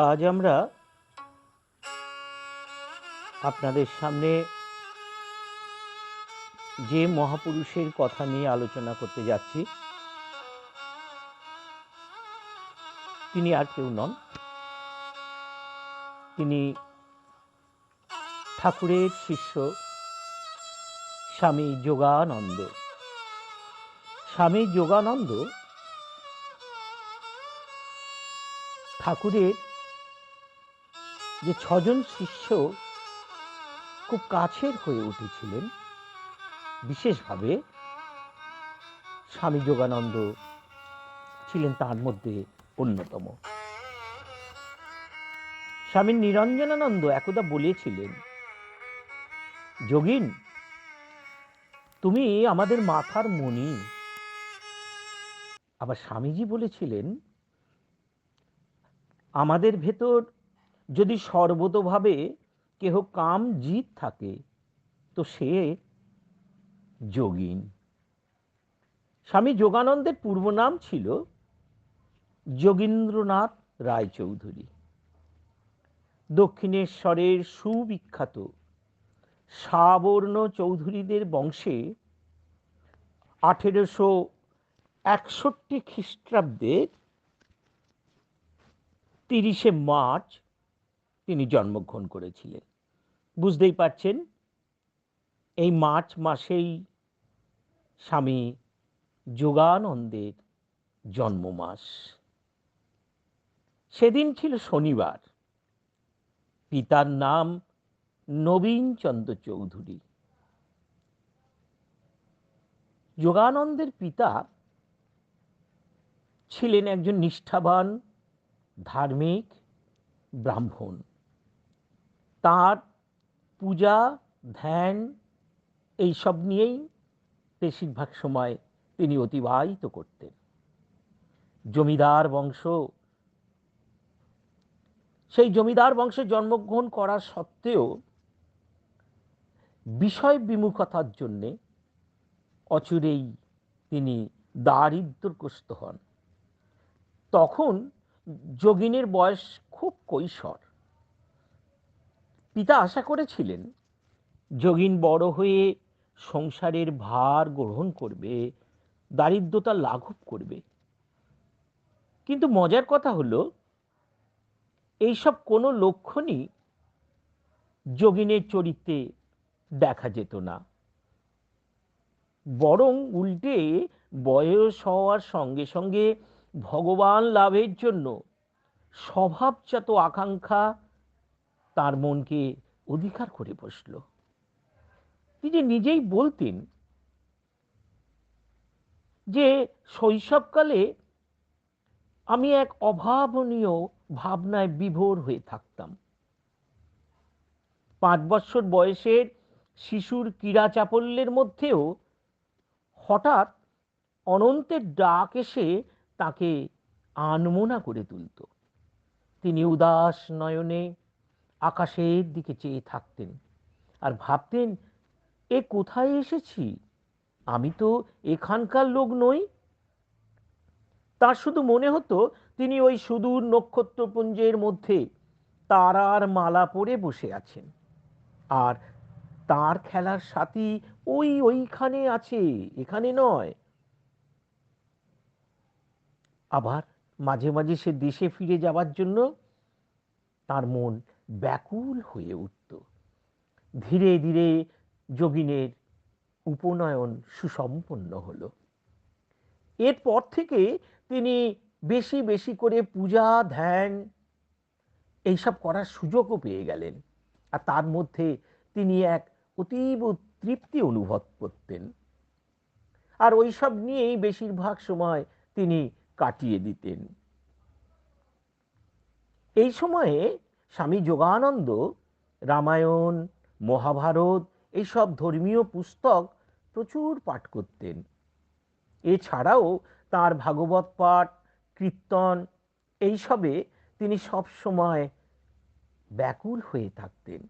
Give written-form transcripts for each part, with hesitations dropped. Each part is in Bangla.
আজ আমরা আপনাদের সামনে যে মহাপুরুষের কথা নিয়ে আলোচনা করতে যাচ্ছি তিনি আর কেউ নন, তিনি ঠাকুরের শিষ্য স্বামী যোগানন্দ। স্বামী যোগানন্দ ঠাকুরের যে ছজন শিষ্য খুব কাছের হয়ে উঠেছিলেন, বিশেষভাবে স্বামী যোগানন্দ ছিলেন তার মধ্যে অন্যতম। স্বামী নিরঞ্জনানন্দ একদা বলেছিলেন, যোগিন, তুমি আমাদের মাথার মণি। আবার স্বামীজি বলেছিলেন, আমাদের ভেতর যদি সর্বতোভাবে কেহ কাম জিত থাকে তো সে যোগিন। স্বামী যোগানন্দের পূর্ব নাম ছিল যোগীন্দ্রনাথ রায়চৌধুরী। দক্ষিণেশ্বরের সুবিখ্যাত সাবর্ণ চৌধুরীদের বংশে 1861 খ্রিস্টাব্দের 30শে মার্চ তিনি জন্মগ্রহণ করেছিলেন। বুঝতেই পারছেন, এই মার্চ মাসেই স্বামী যোগানন্দের জন্মমাস। সেদিন ছিল শনিবার। পিতার নাম নবীনচন্দ্র চৌধুরী। যোগানন্দের পিতা ছিলেন একজন নিষ্ঠাবান ধার্মিক ব্রাহ্মণ। তার পূজা ধ্যান এইসব নিয়েই বেশিরভাগ সময় তিনি অতিবাহিত করতেন। জমিদার বংশ, সেই জমিদার বংশে জন্মগ্রহণ করার সত্ত্বেও বিষয় বিমুখতার জন্যে অচিরেই তিনি দারিদ্র্যগ্রস্ত হন। তখন যোগিনের বয়স খুব কৈশোর। পিতা আশা করেছিলেন যোগিন বড় হয়ে সংসারের ভার গ্রহণ করবে, দারিদ্রতা লাঘব করবে। কিন্তু মজার কথা হলো, এইসব কোনো লক্ষণই যোগিনের চরিত্রে দেখা যেত না। বরং উল্টে বয়স হওয়ার সঙ্গে সঙ্গে ভগবান লাভের জন্য স্বভাবজাত আকাঙ্ক্ষা তার মনকে অধিকার করে বসল। তিনি নিজেই বলতেন যে শৈশবকালে আমি এক অভাবনীয় ভাবনায় বিভোর হয়ে থাকতাম। 5 বছর বয়সের শিশুর ক্রীড়া চাপল্যের মধ্যেও হঠাৎ অনন্তের ডাক এসে তাকে আনমনা করে তুলত। তিনি উদাস নয়নে আকাশের দিকে চেয়ে থাকতেন আর ভাবতেন, এ কোথায় এসেছি? আমি তো এখানকার লোক নই। তার শুধু মনে হতো তিনি ওই সুদূর নক্ষত্রপুঞ্জের মধ্যে তারার মালা পরে বসে আছেন, আর তার খেলার সাথী ওইখানে আছে, এখানে নয়। আবার মাঝে মাঝে সে দেশে ফিরে যাবার জন্য তার মন ব্যাকুল হয়ে উঠত। ধীরে ধীরে যোগিনের উপনয়ন সুসম্পন্ন হলো। এরপর থেকে তিনি বেশি বেশি করে পূজা ধ্যান এইসব করার সুযোগও পেয়ে গেলেন। আর তার মধ্যে তিনি এক অতীব তৃপ্তি অনুভব করতেন, আর ওইসব নিয়েই বেশিরভাগ সময় তিনি কাটিয়ে দিতেন। এই সময়ে স্বামী যোগানন্দ রামায়ণ, মহাভারত এইসব ধর্মীয় পুস্তক প্রচুর পাঠ করতেন। এছাড়াও তার ভাগবত পাঠ, কীর্তন এইসবে তিনি সব সময় ব্যাকুল হয়ে থাকতেন।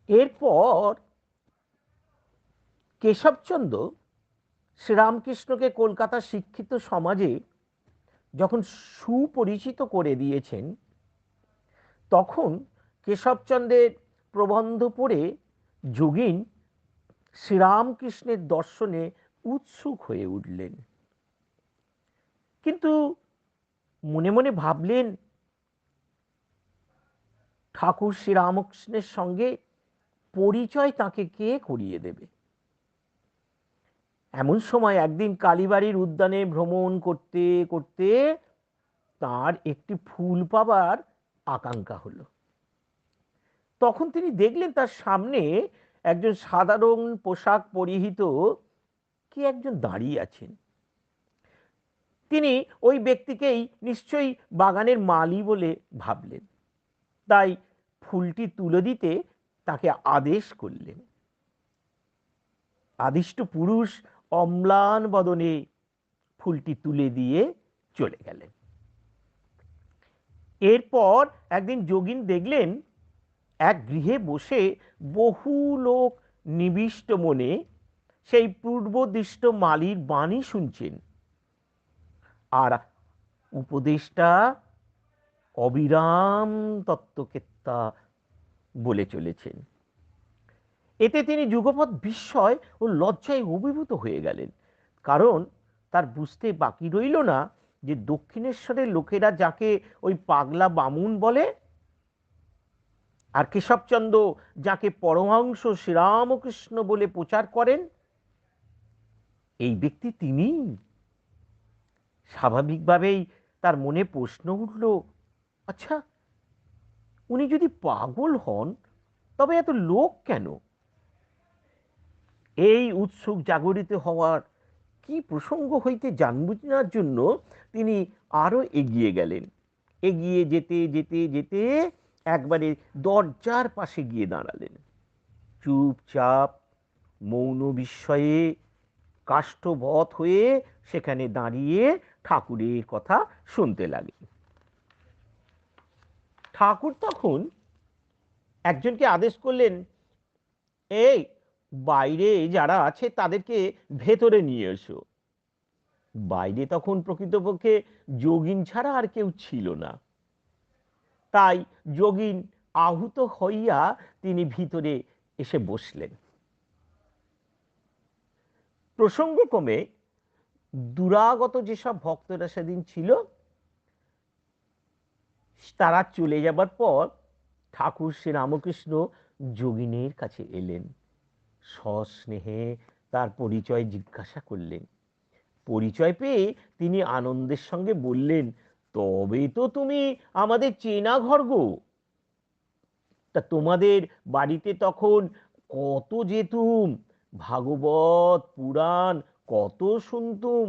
এরপর কেশবচন্দ্র শ্রীরামকৃষ্ণকে কলকাতার শিক্ষিত সমাজে যখন সুপরিচিত করে দিয়েছেন, তখন কেশবচন্দ্রের প্রবন্ধ পড়ে যোগিন শ্রীরামকৃষ্ণের দর্শনে উৎসুক হয়ে উঠলেন। কিন্তু মনে মনে ভাবলেন, ঠাকুর শ্রীরামকৃষ্ণের সঙ্গে পরিচয় তাকে কে করিয়ে দেবে? এমন সময় একদিন কালীবাড়ির উদ্যানে ভ্রমণ করতে করতে তার একটি ফুল পাবার আকাঙ্ক্ষা হলো। তখন তিনি দেখলেন তার সামনে একজন সাধারণ পোশাক পরিহিত কে একজন দাঁড়িয়ে আছেন। তিনি ওই ব্যক্তিকেই নিশ্চয়ই বাগানের মালি বলে ভাবলেন, তাই ফুলটি তুলে দিতে তাকে আদেশ করলেন। আদিষ্ট পুরুষ অম্লান বদনে ফুলটি তুলে দিয়ে চলে গেলেন। এরপর একদিন যোগিন দেখলেন এক গৃহে বসে বহু লোক নিবিষ্ট মনে সেই পূর্বদিষ্ট মালির বাণী শুনছেন, আর উপদেশটা অবিরাম তত্ত্বকেত্তা বলে চলেছেন। এতে তিনি যুগপৎ বিস্ময় ও লজ্জায় অভিভূত হয়ে গেলেন, কারণ তার বুঝতে বাকি রইল না যে দক্ষিণেশ্বরের লোকেরা যাকে ওই পাগলা বামুন বলে, আর কেশবচন্দ্র যাকে পরমহংস শ্রীরামকৃষ্ণ বলে প্রচার করেন, এই ব্যক্তি তিনি। স্বাভাবিকভাবেই তার মনে প্রশ্ন উঠল, আচ্ছা, উনি যদি পাগল হন তবে এত লোক কেন? এই উৎসুক জাগরিত হওয়ার কি প্রসঙ্গ হইতে জানার জন্য তিনি আরো এগিয়ে গেলেন। এগিয়ে যেতে যেতে যেতে একবারে দরজার পাশে গিয়ে দাঁড়ালেন। চুপচাপ মৌন বিস্ময়ে কাষ্ঠবৎ হয়ে সেখানে দাঁড়িয়ে ঠাকুরের কথা শুনতে লাগলেন। ঠাকুর তখন একজনকে আদেশ করলেন, এই বাইরে যারা আছে তাদেরকে ভেতরে নিয়ে এসো। বাইরে তখন প্রকৃতপক্ষে যোগিন ছাড়া আর কেউ ছিল না, তাই যোগিন আহুত হইয়া তিনি ভিতরে এসে বসলেন। প্রসঙ্গক্রমে দুরাগত যেসব ভক্তরা সেদিন ছিল, তারা চলে যাবার পর ঠাকুর শ্রীরামকৃষ্ণ যোগিনের কাছে এলেন, সস্নেহে তার পরিচয় জিজ্ঞাসা করলেন। পরিচয় পেয়ে তিনি আনন্দের সঙ্গে বললেন, তবে তো তুমি আমাদের চেনা ঘর গো। তা তোমাদের বাড়িতে তখন কত যেতুম, ভাগবত পুরাণ কত শুনতুম।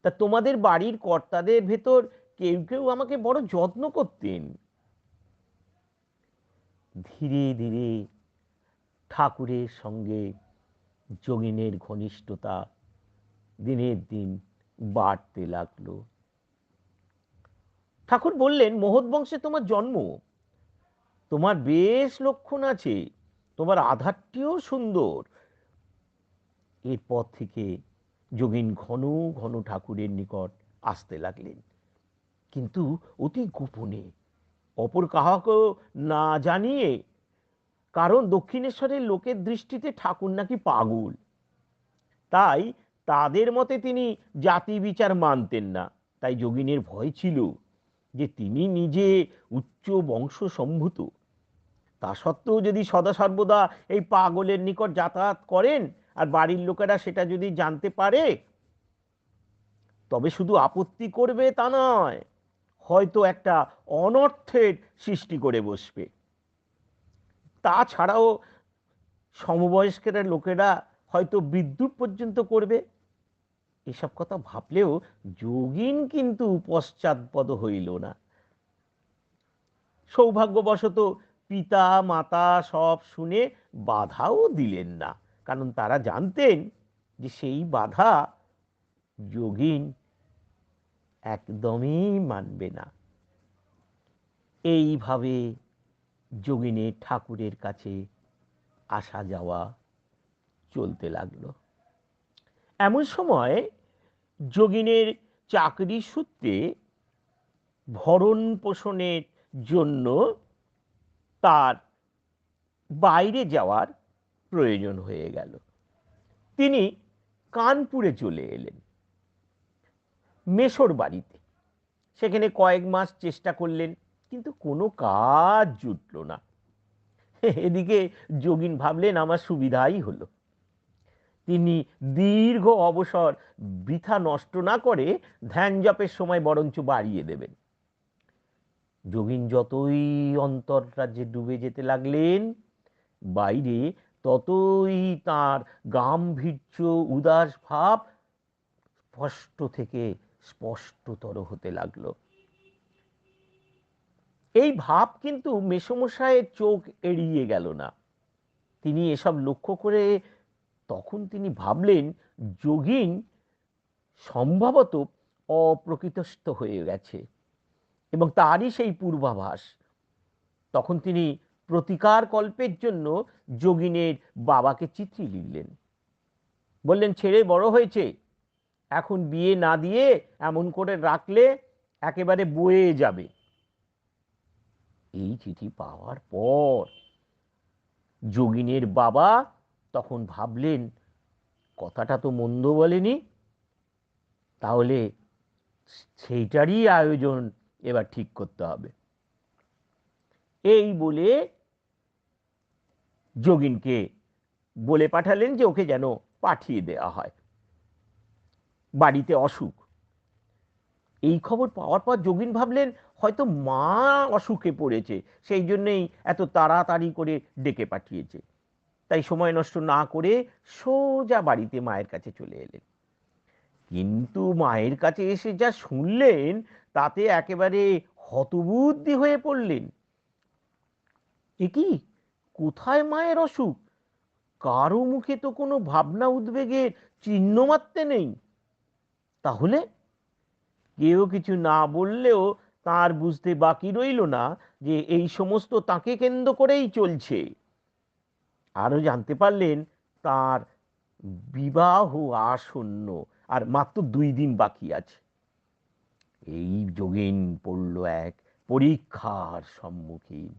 তা তোমাদের বাড়ির কর্তাদের ভেতর কেউ কেউ আমাকে বড় যত্ন করতেন। ধীরে ধীরে ঠাকুরের সঙ্গে যোগিনের ঘনিষ্ঠতা দিনের দিন বাড়তে লাগলো। ঠাকুর বললেন, মহৎ বংশে তোমার জন্ম, তোমার বেশ লক্ষণ আছে, তোমার আধারটিও সুন্দর। এরপর থেকে যোগিন ঘন ঘন ঠাকুরের নিকট আসতে লাগলেন, কিন্তু অতি গোপনে, অপর কাহাকেও না জানিয়ে। কারণ দক্ষিণেশ্বরের লোকের দৃষ্টিতে ঠাকুর নাকি পাগল, তাই তাদের মতে তিনি জাতি বিচার মানতেন না। তাই যোগিনের ভয় ছিল যে তিনি নিজে উচ্চ বংশ সম্ভূত, তা সত্ত্বেও যদি সদা সর্বদা এই পাগলের নিকট যাতায়াত করেন আর বাড়ির লোকেরা সেটা যদি জানতে পারে, তবে শুধু আপত্তি করবে তা নয়, হয়তো একটা অনর্থের সৃষ্টি করে বসবে। তাছাড়াও সমবয়স্কেরা লোকেরা হয়তো বিদ্রূপ পর্যন্ত করবে। এসব কথা ভাবলেও যোগিন কিন্তু পশ্চাৎপদ হইল না। সৌভাগ্যবশত পিতা মাতা সব শুনে বাধাও দিলেন না, কারণ তারা জানতেন যে সেই বাধা যোগিন একদমই মানবে না। এইভাবে যোগিনের ঠাকুরের কাছে আসা যাওয়া চলতে লাগলো। এমন সময় যোগিনের চাকরি সূত্রে ভরণ পোষণের জন্য তার বাইরে যাওয়ার প্রয়োজন হয়ে গেল। তিনি কানপুরে চলে এলেন, মেসোর বাড়িতে। সেখানে কয়েক মাস চেষ্টা করলেন, কিন্তু কোনো কাজ জুটল না। এদিকে যোগিন ভাবলেন আমার সুবিধাই হলো। তিনি দীর্ঘ অবসর বৃথা নষ্ট না করে ধ্যান জপের সময় বরঞ্চ বাড়িয়ে দেবেন। যোগিন যতই অন্তররাজ্যে ডুবে যেতে লাগলেন, বাইরে ততই তার গাম্ভীর্য উদাস ভাব স্পষ্ট থেকে স্পষ্টতর হতে লাগলো। এই ভাব কিন্তু মেসোমশাইয়ের চোখ এড়িয়ে গেল না। তিনি এসব লক্ষ্য করে তখন তিনি ভাবলেন যোগিন সম্ভবত অপ্রকৃতস্থ হয়ে গেছে এবং তারই সেই পূর্বাভাস। তখন তিনি প্রতিকার কল্পের জন্য যোগিনের বাবাকে চিঠি লিখলেন। বললেন ছেলে বড় হয়েছে, এখন বিয়ে না দিয়ে এমন করে রাখলে একেবারে বয়ে যাবে। এই চিঠি পাওয়ার পর যোগিনের বাবা তখন ভাবলেন কথাটা তো মন্দ বলেনি, তাহলে সেইটারই আয়োজন এবার ঠিক করতে হবে। এই বলে যোগিনকে বলে পাঠালেন যে ওকে যেন পাঠিয়ে দেওয়া হয়, বাড়িতে অসুখ। এই খবর পাওয়ার পর যোগিন ভাবলেন হয়তো মা অসুখে পড়েছে, সেই জন্যই এত তাড়াতাড়ি করে ডেকে পাঠিয়েছে। তাই সময় নষ্ট না করে সোজা বাড়িতে মায়ের কাছে চলে এলেন। কিন্তু মায়ের কাছে এসে যা শুনলেন তাতে একেবারে হতবুদ্ধি হয়ে পড়লেন। এ কি, কোথায় মায়ের অসুখ? কারো মুখে তো কোনো ভাবনা উদ্বেগের চিহ্ন মাত্র নেই। তাহলে কেউ কিছু না বললেও তার বুঝতে বাকি রইল না যে এই সমস্ত তাকে কেন্দ্র করেই চলছে। আরো জানতে পারলেন তার বিবাহ আসন্ন, আর মাত্র 2 দিন বাকি আছে। এই যোগিন পড়ল এক পরীক্ষার সম্মুখীন।